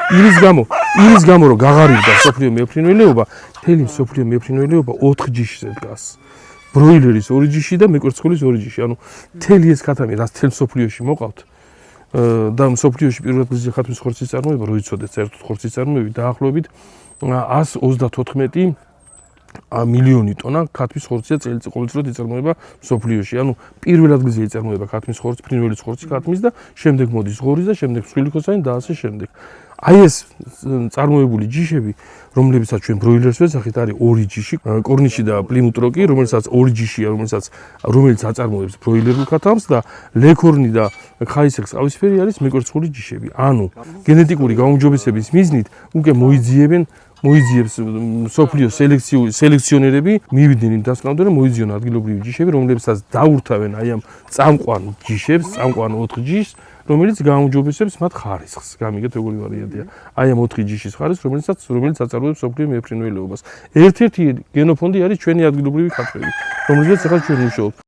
იმის გამო რომ გაღარიბდა სოფლიო მეფრინველეობა, მთელი სოფლიო მეფრინველეობა 4 ჯიშზე დგას. ბროილერის 2 ჯიში და მეკვერცხულის 2 ჯიში. ანუ მთელი ეს ქათამი რაც მთელ სოფლიოში მოყავთ და სოფლიოში პირველ ადგილზე ხათმის ხორცის წარმოება, რო იცოდეთ საერთოდ ხორცის წარმოებით დაახლოებით 134 მილიონი ტონა ქათმის ხორცია ყოველწლიურად იწარმოება სოფლიოში. ანუ პირველ ადგილზე იწარმოება ქათმის ხორცი, ფრინველის ხორცი ქათმის და შემდეგ მოდის ღორის და შემდეგ მსხვილიქოსანი და ასე შემდეგ. აი ეს წარმოებული ჯიშები, რომლებიცაც ჩვენ ბროილერს ვეძახით, არის 2 ჯიში, კორნიში და პლიმუტროკი, რომელსაც 2 ჯიშია, რომელიც აწარმოებს ბროილერულ ქათამს და ლექორნი და ხაისეხს ყავისფერი არის მეკვერცხული ჯიშები. ანუ გენეტიკური გაუმჯობესების მიზნით უკვე მოიძიებს სოფლიო სელექციონერები მივიდნენ იმ დასკვნამდე, რომ მოიძიონ ადგილობრივი ჯიშები, რომლებსაც დაურთავენ აი ამ წამყვან ჯიშებს, წამყვან 4 ჯიშს, რომელიც გაუმჯობესებს მათ ხარისხს. გამიგეთ როგორი ვარიანტია. აი ამ 4 ჯიშის ხარისხს, რომელიც აწარმოებს სოფლიო მეფრინველეობას. ერთ-ერთი გენოფონდი არის ჩვენი ადგილობრივი ქათმები, რომელზეც ახლა ჩვენ ვიმუშაობთ.